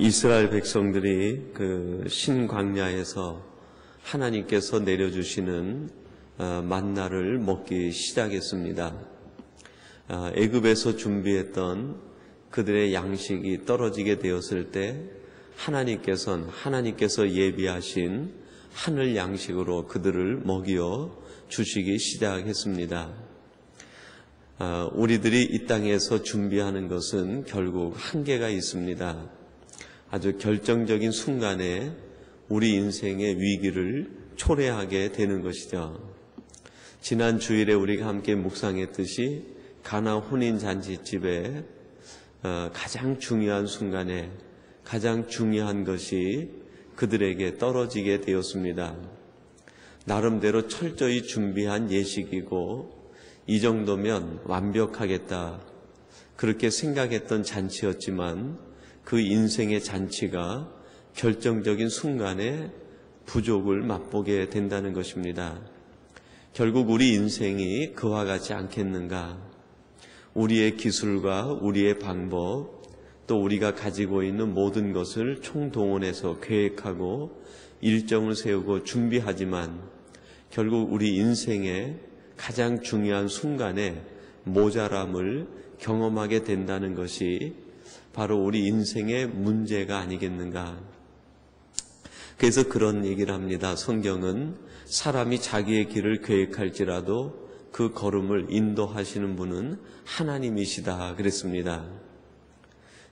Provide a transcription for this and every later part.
이스라엘 백성들이 그 신광야에서 하나님께서 내려주시는 만나를 먹기 시작했습니다. 애굽에서 준비했던 그들의 양식이 떨어지게 되었을 때 하나님께서 예비하신 하늘 양식으로 그들을 먹여 주시기 시작했습니다. 우리들이 이 땅에서 준비하는 것은 결국 한계가 있습니다. 아주 결정적인 순간에 우리 인생의 위기를 초래하게 되는 것이죠. 지난 주일에 우리가 함께 묵상했듯이 가나 혼인잔치집에 가장 중요한 순간에 가장 중요한 것이 그들에게 떨어지게 되었습니다. 나름대로 철저히 준비한 예식이고 이 정도면 완벽하겠다 그렇게 생각했던 잔치였지만 그 인생의 잔치가 결정적인 순간에 부족을 맛보게 된다는 것입니다. 결국 우리 인생이 그와 같지 않겠는가? 우리의 기술과 우리의 방법 또 우리가 가지고 있는 모든 것을 총동원해서 계획하고 일정을 세우고 준비하지만 결국 우리 인생의 가장 중요한 순간에 모자람을 경험하게 된다는 것이 바로 우리 인생의 문제가 아니겠는가. 그래서 그런 얘기를 합니다. 성경은 사람이 자기의 길을 계획할지라도 그 걸음을 인도하시는 분은 하나님이시다 그랬습니다.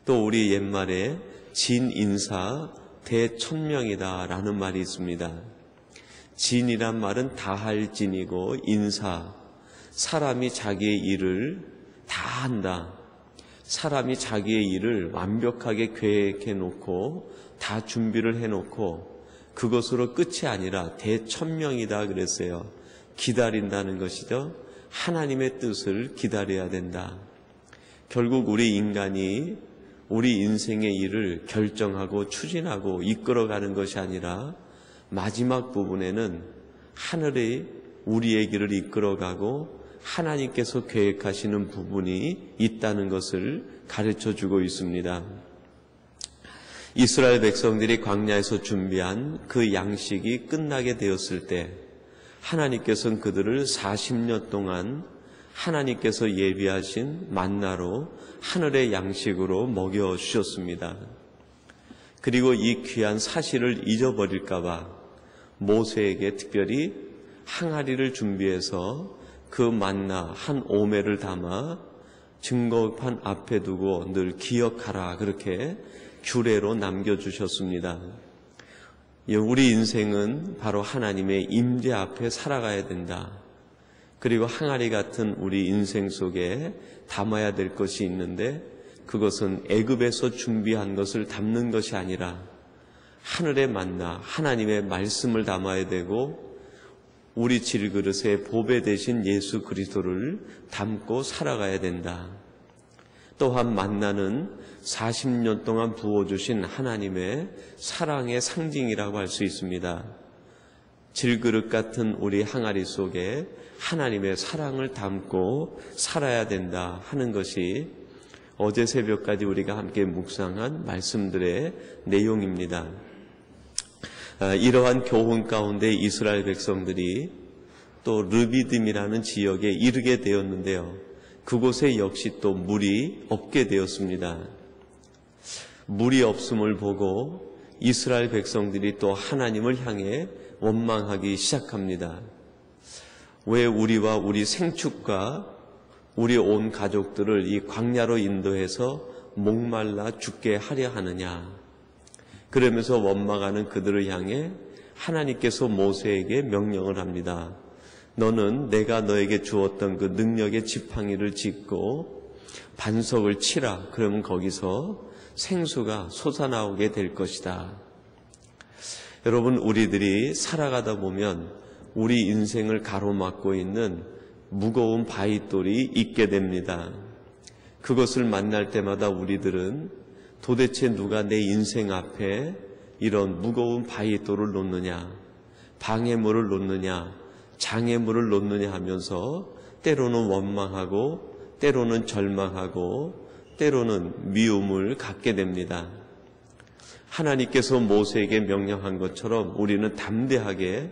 또 우리 옛말에 진인사 대천명이다 라는 말이 있습니다. 진이란 말은 다할 진이고 인사, 사람이 자기의 일을 다 한다. 사람이 자기의 일을 완벽하게 계획해 놓고 다 준비를 해 놓고 그것으로 끝이 아니라 대천명이다 그랬어요. 기다린다는 것이죠. 하나님의 뜻을 기다려야 된다. 결국 우리 인간이 우리 인생의 일을 결정하고 추진하고 이끌어가는 것이 아니라 마지막 부분에는 하늘이 우리의 길을 이끌어가고 하나님께서 계획하시는 부분이 있다는 것을 가르쳐주고 있습니다. 이스라엘 백성들이 광야에서 준비한 그 양식이 끝나게 되었을 때 하나님께서는 그들을 40년 동안 하나님께서 예비하신 만나로 하늘의 양식으로 먹여주셨습니다. 그리고 이 귀한 사실을 잊어버릴까 봐 모세에게 특별히 항아리를 준비해서 그 만나 한 오매를 담아 증거판 앞에 두고 늘 기억하라 그렇게 규례로 남겨주셨습니다. 우리 인생은 바로 하나님의 임재 앞에 살아가야 된다. 그리고 항아리 같은 우리 인생 속에 담아야 될 것이 있는데 그것은 애굽에서 준비한 것을 담는 것이 아니라 하늘의 만나 하나님의 말씀을 담아야 되고 우리 질그릇에 보배 되신 예수 그리스도를 담고 살아가야 된다. 또한 만나는 40년 동안 부어주신 하나님의 사랑의 상징이라고 할 수 있습니다. 질그릇 같은 우리 항아리 속에 하나님의 사랑을 담고 살아야 된다 하는 것이 어제 새벽까지 우리가 함께 묵상한 말씀들의 내용입니다. 이러한 교훈 가운데 이스라엘 백성들이 또 르비딤이라는 지역에 이르게 되었는데요. 그곳에 역시 또 물이 없게 되었습니다. 물이 없음을 보고 이스라엘 백성들이 또 하나님을 향해 원망하기 시작합니다. 왜 우리와 우리 생축과 우리 온 가족들을 이 광야로 인도해서 목말라 죽게 하려 하느냐. 그러면서 원망하는 그들을 향해 하나님께서 모세에게 명령을 합니다. 너는 내가 너에게 주었던 그 능력의 지팡이를 짚고 반석을 치라. 그러면 거기서 생수가 솟아나오게 될 것이다. 여러분, 우리들이 살아가다 보면 우리 인생을 가로막고 있는 무거운 바위돌이 있게 됩니다. 그것을 만날 때마다 우리들은 도대체 누가 내 인생 앞에 이런 무거운 바위돌을 놓느냐, 방해물을 놓느냐, 장애물을 놓느냐 하면서 때로는 원망하고 때로는 절망하고 때로는 미움을 갖게 됩니다. 하나님께서 모세에게 명령한 것처럼 우리는 담대하게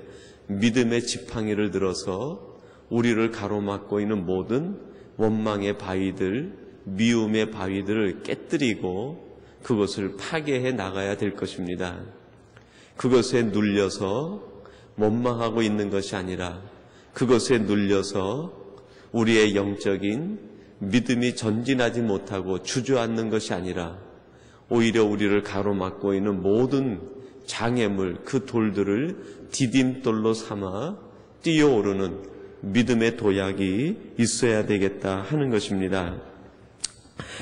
믿음의 지팡이를 들어서 우리를 가로막고 있는 모든 원망의 바위들, 미움의 바위들을 깨뜨리고 그것을 파괴해 나가야 될 것입니다. 그것에 눌려서 원망하고 있는 것이 아니라 그것에 눌려서 우리의 영적인 믿음이 전진하지 못하고 주저앉는 것이 아니라 오히려 우리를 가로막고 있는 모든 장애물, 그 돌들을 디딤돌로 삼아 뛰어오르는 믿음의 도약이 있어야 되겠다 하는 것입니다.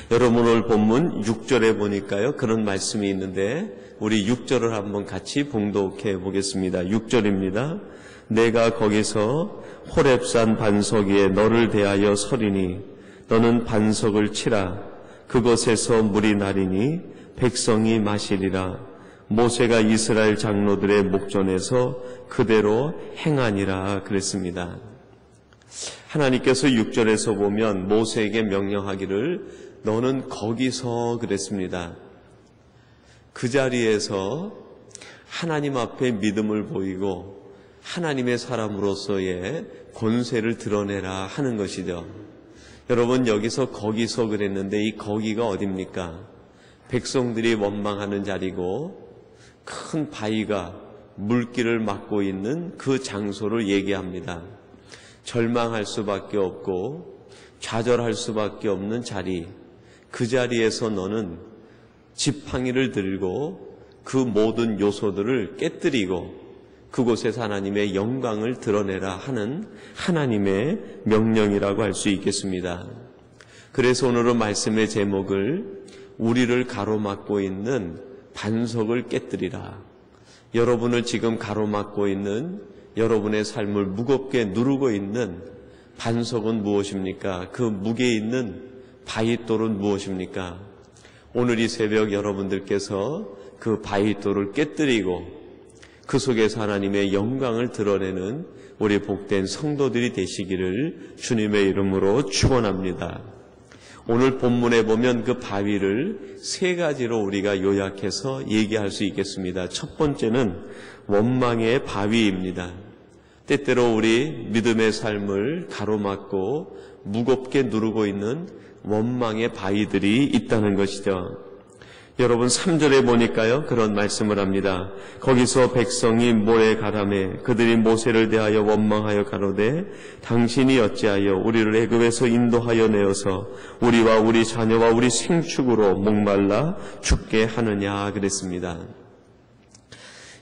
여러분, 오늘 본문 6절에 보니까요, 그런 말씀이 있는데 우리 6절을 한번 같이 봉독해 보겠습니다. 6절입니다. 내가 거기서 호렙산 반석 위에 너를 대하여 서리니 너는 반석을 치라. 그것에서 물이 나리니 백성이 마시리라. 모세가 이스라엘 장로들의 목전에서 그대로 행하니라 그랬습니다. 하나님께서 6절에서 보면 모세에게 명령하기를 너는 거기서 그랬습니다. 그 자리에서 하나님 앞에 믿음을 보이고 하나님의 사람으로서의 권세를 드러내라 하는 것이죠. 여러분, 여기서 거기서 그랬는데 이 거기가 어딥니까? 백성들이 원망하는 자리고 큰 바위가 물길을 막고 있는 그 장소를 얘기합니다. 절망할 수밖에 없고 좌절할 수밖에 없는 자리, 그 자리에서 너는 지팡이를 들고 그 모든 요소들을 깨뜨리고 그곳에서 하나님의 영광을 드러내라 하는 하나님의 명령이라고 할 수 있겠습니다. 그래서 오늘은 말씀의 제목을 우리를 가로막고 있는 반석을 깨뜨리라. 여러분을 지금 가로막고 있는 여러분의 삶을 무겁게 누르고 있는 반석은 무엇입니까? 그 무게에 있는 바위돌은 무엇입니까? 오늘 이 새벽 여러분들께서 그 바위돌을 깨뜨리고 그 속에서 하나님의 영광을 드러내는 우리 복된 성도들이 되시기를 주님의 이름으로 축원합니다. 오늘 본문에 보면 그 바위를 세 가지로 우리가 요약해서 얘기할 수 있겠습니다. 첫 번째는 원망의 바위입니다. 때때로 우리 믿음의 삶을 가로막고 무겁게 누르고 있는 원망의 바위들이 있다는 것이죠. 여러분, 3절에 보니까요, 그런 말씀을 합니다. 거기서 백성이 모에 가라매 그들이 모세를 대하여 원망하여 가로되 당신이 어찌하여 우리를 애굽에서 인도하여 내어서 우리와 우리 자녀와 우리 생축으로 목말라 죽게 하느냐 그랬습니다.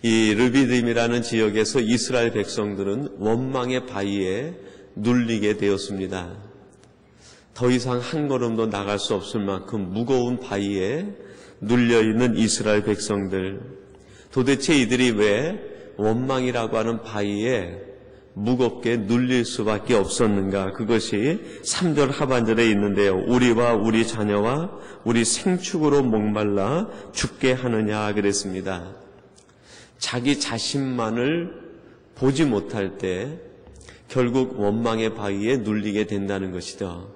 이 르비딤이라는 지역에서 이스라엘 백성들은 원망의 바위에 눌리게 되었습니다. 더 이상 한 걸음도 나갈 수 없을 만큼 무거운 바위에 눌려있는 이스라엘 백성들, 도대체 이들이 왜 원망이라고 하는 바위에 무겁게 눌릴 수밖에 없었는가? 그것이 3절 하반절에 있는데요. 우리와 우리 자녀와 우리 생축으로 목말라 죽게 하느냐 그랬습니다. 자기 자신만을 보지 못할 때 결국 원망의 바위에 눌리게 된다는 것이죠.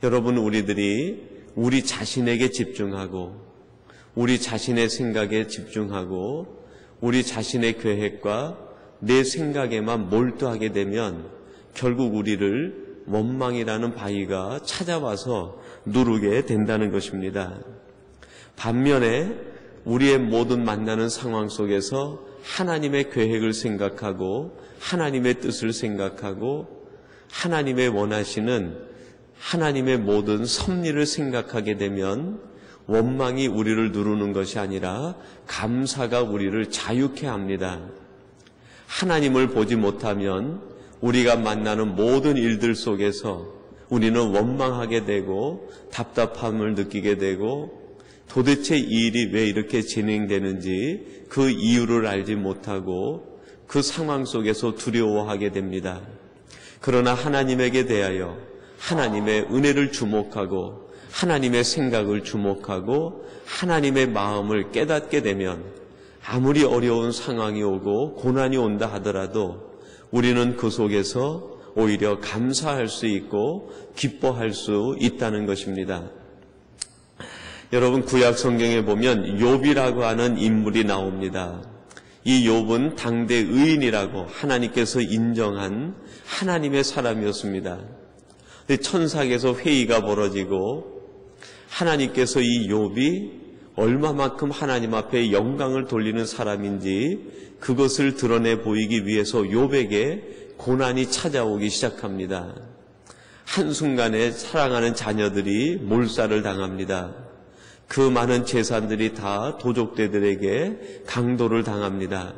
여러분, 우리들이 우리 자신에게 집중하고 우리 자신의 생각에 집중하고 우리 자신의 계획과 내 생각에만 몰두하게 되면 결국 우리를 원망이라는 바위가 찾아와서 누르게 된다는 것입니다. 반면에 우리의 모든 만나는 상황 속에서 하나님의 계획을 생각하고 하나님의 뜻을 생각하고 하나님의 원하시는 하나님의 모든 섭리를 생각하게 되면 원망이 우리를 누르는 것이 아니라 감사가 우리를 자유케 합니다. 하나님을 보지 못하면 우리가 만나는 모든 일들 속에서 우리는 원망하게 되고 답답함을 느끼게 되고 도대체 이 일이 왜 이렇게 진행되는지 그 이유를 알지 못하고 그 상황 속에서 두려워하게 됩니다. 그러나 하나님에게 대하여 하나님의 은혜를 주목하고 하나님의 생각을 주목하고 하나님의 마음을 깨닫게 되면 아무리 어려운 상황이 오고 고난이 온다 하더라도 우리는 그 속에서 오히려 감사할 수 있고 기뻐할 수 있다는 것입니다. 여러분, 구약 성경에 보면 욥이라고 하는 인물이 나옵니다. 이 욥은 당대 의인이라고 하나님께서 인정한 하나님의 사람이었습니다. 근데 천사에게서 회의가 벌어지고 하나님께서 이 욥이 얼마만큼 하나님 앞에 영광을 돌리는 사람인지 그것을 드러내 보이기 위해서 욥에게 고난이 찾아오기 시작합니다. 한순간에 사랑하는 자녀들이 몰살을 당합니다. 그 많은 재산들이 다 도적들에게 강도를 당합니다.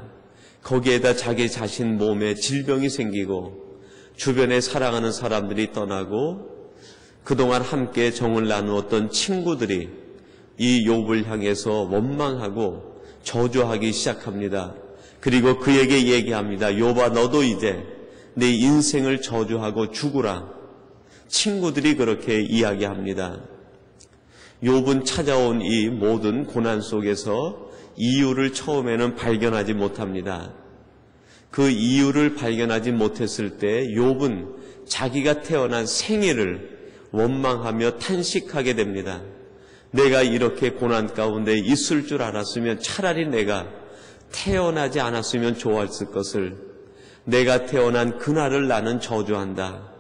거기에다 자기 자신 몸에 질병이 생기고 주변에 사랑하는 사람들이 떠나고 그동안 함께 정을 나누었던 친구들이 이 욥을 향해서 원망하고 저주하기 시작합니다. 그리고 그에게 얘기합니다. 욥아, 너도 이제 내 인생을 저주하고 죽으라. 친구들이 그렇게 이야기합니다. 욥은 찾아온 이 모든 고난 속에서 이유를 처음에는 발견하지 못합니다. 그 이유를 발견하지 못했을 때 욥은 자기가 태어난 생애를 원망하며 탄식하게 됩니다. 내가 이렇게 고난 가운데 있을 줄 알았으면 차라리 내가 태어나지 않았으면 좋았을 것을, 내가 태어난 그날을 나는 저주한다.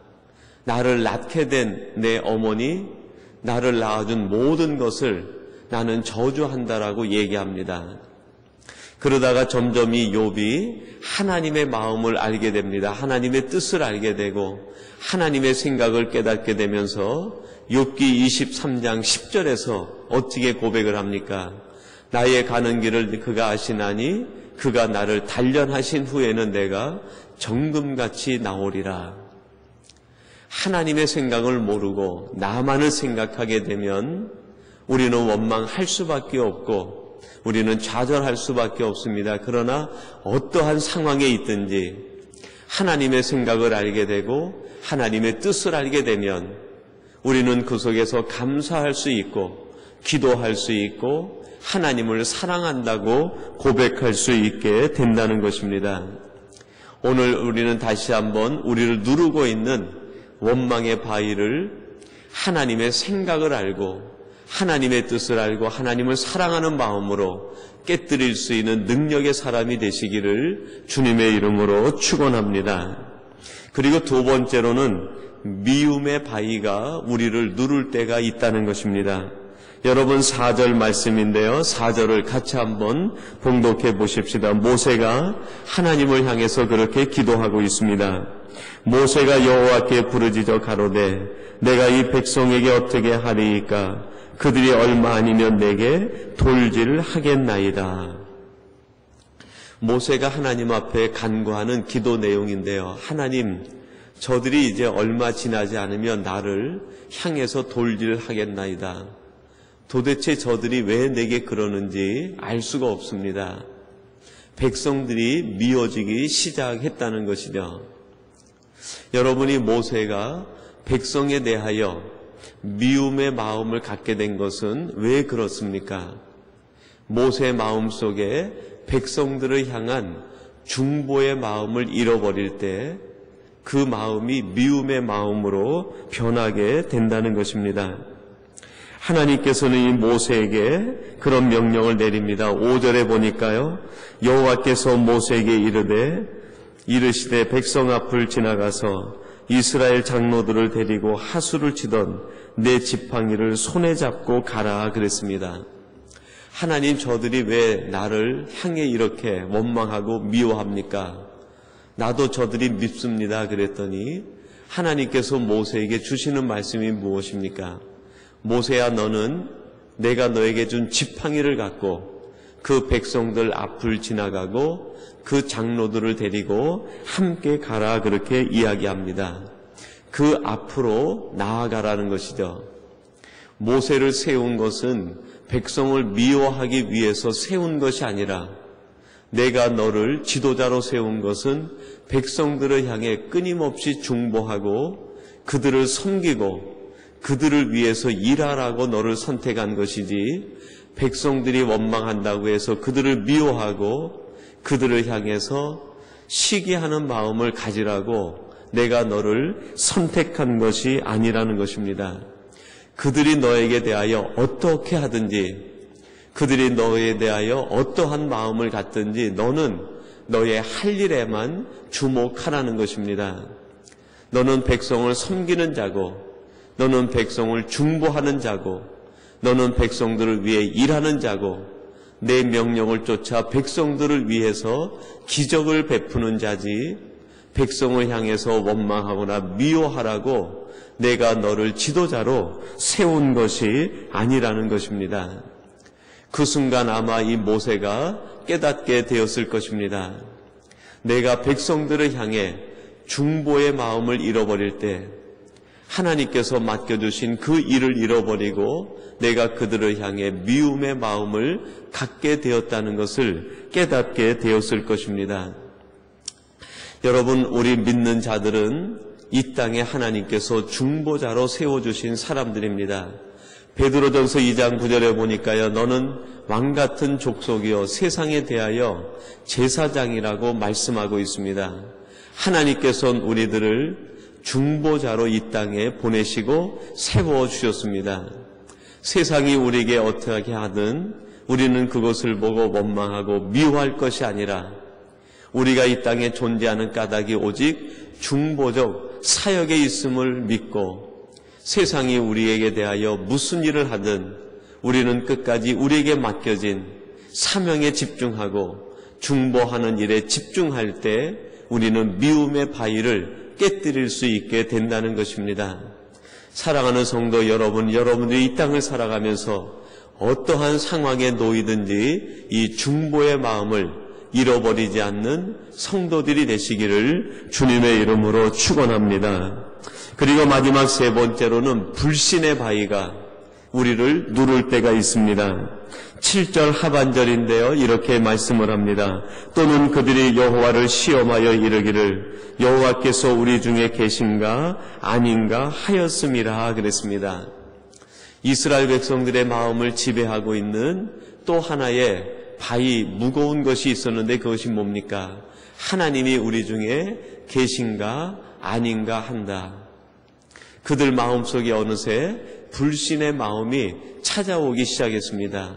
나를 낳게 된 내 어머니, 나를 낳아준 모든 것을 나는 저주한다라고 얘기합니다. 그러다가 점점 이 욥이 하나님의 마음을 알게 됩니다. 하나님의 뜻을 알게 되고 하나님의 생각을 깨닫게 되면서 욥기 23장 10절에서 어떻게 고백을 합니까? 나의 가는 길을 그가 아시나니 그가 나를 단련하신 후에는 내가 정금같이 나오리라. 하나님의 생각을 모르고 나만을 생각하게 되면 우리는 원망할 수밖에 없고 우리는 좌절할 수밖에 없습니다. 그러나 어떠한 상황에 있든지 하나님의 생각을 알게 되고 하나님의 뜻을 알게 되면 우리는 그 속에서 감사할 수 있고 기도할 수 있고 하나님을 사랑한다고 고백할 수 있게 된다는 것입니다. 오늘 우리는 다시 한번 우리를 누르고 있는 원망의 바위를 하나님의 생각을 알고 하나님의 뜻을 알고 하나님을 사랑하는 마음으로 깨뜨릴 수 있는 능력의 사람이 되시기를 주님의 이름으로 축원합니다. 그리고 두 번째로는 미움의 바위가 우리를 누를 때가 있다는 것입니다. 여러분 4절 말씀인데요. 4절을 같이 한번 봉독해 보십시다. 모세가 하나님을 향해서 그렇게 기도하고 있습니다. 모세가 여호와께 부르짖어 가로되 내가 이 백성에게 어떻게 하리이까? 그들이 얼마 아니면 내게 돌질하겠나이다. 모세가 하나님 앞에 간구하는 기도 내용인데요. 하나님, 저들이 이제 얼마 지나지 않으면 나를 향해서 돌질하겠나이다. 도대체 저들이 왜 내게 그러는지 알 수가 없습니다. 백성들이 미워지기 시작했다는 것이죠. 여러분이 모세가 백성에 대하여 미움의 마음을 갖게 된 것은 왜 그렇습니까? 모세의 마음속에 백성들을 향한 중보의 마음을 잃어버릴 때 그 마음이 미움의 마음으로 변하게 된다는 것입니다. 하나님께서는 이 모세에게 그런 명령을 내립니다. 5절에 보니까요. 여호와께서 모세에게 이르시되 백성 앞을 지나가서 이스라엘 장로들을 데리고 하수를 치던 내 지팡이를 손에 잡고 가라 그랬습니다. 하나님, 저들이 왜 나를 향해 이렇게 원망하고 미워합니까? 나도 저들이 밉습니다 그랬더니 하나님께서 모세에게 주시는 말씀이 무엇입니까? 모세야, 너는 내가 너에게 준 지팡이를 갖고 그 백성들 앞을 지나가고 그 장로들을 데리고 함께 가라 그렇게 이야기합니다. 그 앞으로 나아가라는 것이죠. 모세를 세운 것은 백성을 미워하기 위해서 세운 것이 아니라 내가 너를 지도자로 세운 것은 백성들을 향해 끊임없이 중보하고 그들을 섬기고 그들을 위해서 일하라고 너를 선택한 것이지, 백성들이 원망한다고 해서 그들을 미워하고 그들을 향해서 시기하는 마음을 가지라고 내가 너를 선택한 것이 아니라는 것입니다. 그들이 너에게 대하여 어떻게 하든지, 그들이 너에 대하여 어떠한 마음을 갖든지 너는 너의 할 일에만 주목하라는 것입니다. 너는 백성을 섬기는 자고, 너는 백성을 중보하는 자고, 너는 백성들을 위해 일하는 자고, 내 명령을 쫓아 백성들을 위해서 기적을 베푸는 자지, 백성을 향해서 원망하거나 미워하라고 내가 너를 지도자로 세운 것이 아니라는 것입니다. 그 순간 아마 이 모세가 깨닫게 되었을 것입니다. 내가 백성들을 향해 중보의 마음을 잃어버릴 때 하나님께서 맡겨주신 그 일을 잃어버리고 내가 그들을 향해 미움의 마음을 갖게 되었다는 것을 깨닫게 되었을 것입니다. 여러분, 우리 믿는 자들은 이 땅에 하나님께서 중보자로 세워주신 사람들입니다. 베드로전서 2장 9절에 보니까요, 너는 왕같은 족속이요 세상에 대하여 제사장이라고 말씀하고 있습니다. 하나님께서는 우리들을 중보자로 이 땅에 보내시고 세워주셨습니다. 세상이 우리에게 어떻게 하든 우리는 그것을 보고 원망하고 미워할 것이 아니라 우리가 이 땅에 존재하는 까닭이 오직 중보적 사역에 있음을 믿고 세상이 우리에게 대하여 무슨 일을 하든 우리는 끝까지 우리에게 맡겨진 사명에 집중하고 중보하는 일에 집중할 때 우리는 미움의 바위를 깨뜨릴 수 있게 된다는 것입니다. 사랑하는 성도 여러분, 여러분들이 이 땅을 살아가면서 어떠한 상황에 놓이든지 이 중보의 마음을 잃어버리지 않는 성도들이 되시기를 주님의 이름으로 축원합니다. 그리고 마지막 세 번째로는 불신의 바위가 우리를 누를 때가 있습니다. 7절 하반절인데요, 이렇게 말씀을 합니다. 또는 그들이 여호와를 시험하여 이르기를 여호와께서 우리 중에 계신가 아닌가 하였음이라 그랬습니다. 이스라엘 백성들의 마음을 지배하고 있는 또 하나의 바위, 무거운 것이 있었는데 그것이 뭡니까? 하나님이 우리 중에 계신가 아닌가 한다. 그들 마음속에 어느새 불신의 마음이 찾아오기 시작했습니다.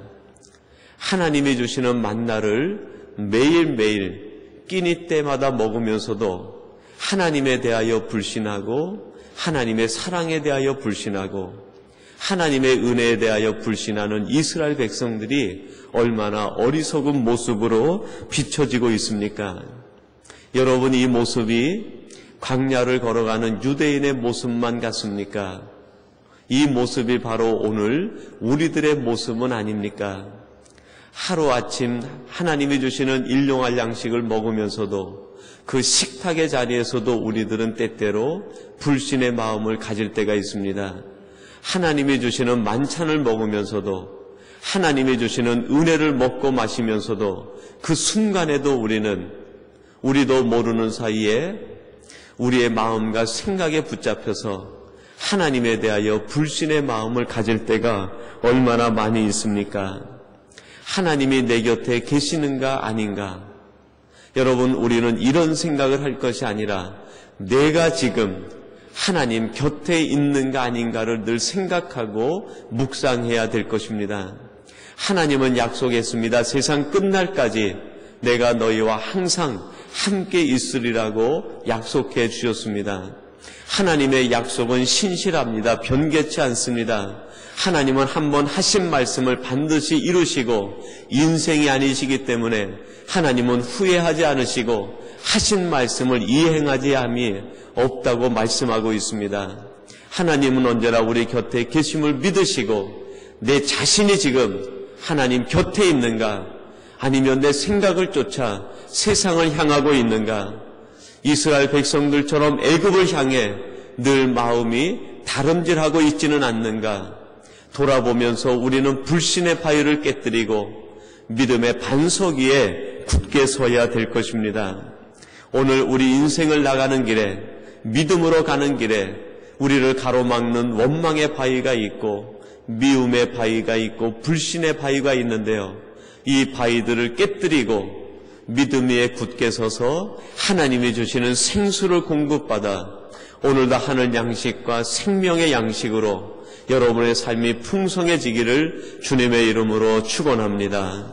하나님이 주시는 만나를 매일매일 끼니 때마다 먹으면서도 하나님에 대하여 불신하고 하나님의 사랑에 대하여 불신하고 하나님의 은혜에 대하여 불신하는 이스라엘 백성들이 얼마나 어리석은 모습으로 비춰지고 있습니까? 여러분, 이 모습이 광야를 걸어가는 유대인의 모습만 같습니까? 이 모습이 바로 오늘 우리들의 모습은 아닙니까? 하루아침 하나님이 주시는 일용할 양식을 먹으면서도 그 식탁의 자리에서도 우리들은 때때로 불신의 마음을 가질 때가 있습니다. 하나님이 주시는 만찬을 먹으면서도 하나님이 주시는 은혜를 먹고 마시면서도 그 순간에도 우리도 모르는 사이에 우리의 마음과 생각에 붙잡혀서 하나님에 대하여 불신의 마음을 가질 때가 얼마나 많이 있습니까? 하나님이 내 곁에 계시는가 아닌가? 여러분, 우리는 이런 생각을 할 것이 아니라 내가 지금 하나님 곁에 있는가 아닌가를 늘 생각하고 묵상해야 될 것입니다. 하나님은 약속했습니다. 세상 끝날까지 내가 너희와 항상 함께 있으리라고 약속해 주셨습니다. 하나님의 약속은 신실합니다. 변개치 않습니다. 하나님은 한번 하신 말씀을 반드시 이루시고 인생이 아니시기 때문에 하나님은 후회하지 않으시고 하신 말씀을 이행하지 함이 없다고 말씀하고 있습니다. 하나님은 언제나 우리 곁에 계심을 믿으시고 내 자신이 지금 하나님 곁에 있는가 아니면 내 생각을 쫓아 세상을 향하고 있는가, 이스라엘 백성들처럼 애굽을 향해 늘 마음이 다름질하고 있지는 않는가 돌아보면서 우리는 불신의 바위를 깨뜨리고 믿음의 반석 위에 굳게 서야 될 것입니다. 오늘 우리 인생을 나가는 길에, 믿음으로 가는 길에 우리를 가로막는 원망의 바위가 있고 미움의 바위가 있고 불신의 바위가 있는데요, 이 바위들을 깨뜨리고 믿음 위에 굳게 서서 하나님이 주시는 생수를 공급받아 오늘도 하늘 양식과 생명의 양식으로 여러분의 삶이 풍성해지기를 주님의 이름으로 축원합니다.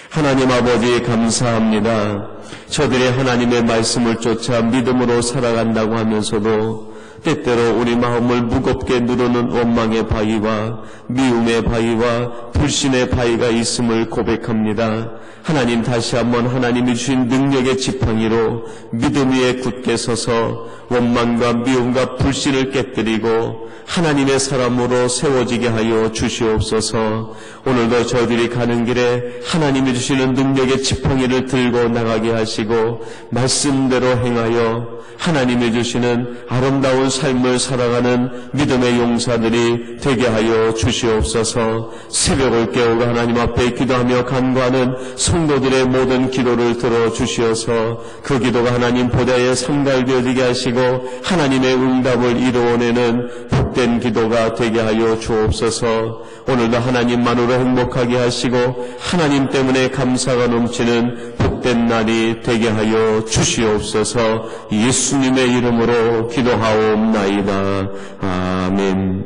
하나님 아버지 감사합니다. 저들이 하나님의 말씀을 쫓아 믿음으로 살아간다고 하면서도 때때로 우리 마음을 무겁게 누르는 원망의 바위와 미움의 바위와 불신의 바위가 있음을 고백합니다. 하나님, 다시 한번 하나님이 주신 능력의 지팡이로 믿음 위에 굳게 서서 원망과 미움과 불신을 깨뜨리고 하나님의 사람으로 세워지게 하여 주시옵소서. 오늘도 저희들이 가는 길에 하나님이 주시는 능력의 지팡이를 들고 나가게 하시고 말씀대로 행하여 하나님이 주시는 아름다운 삶을 살아가는 믿음의 용사들이 되게 하여 주시옵소서. 새벽을 깨우고 하나님 앞에 기도하며 간구하는 성도들의 모든 기도를 들어주시어서 그 기도가 하나님 보좌에 상달되어지게 하시고 하나님의 응답을 이루어내는 복된 기도가 되게 하여 주옵소서. 오늘도 하나님만으로 행복하게 하시고 하나님 때문에 감사가 넘치는 복된 날이 되게 하여 주시옵소서. 예수님의 이름으로 기도하옵나이다. 아멘.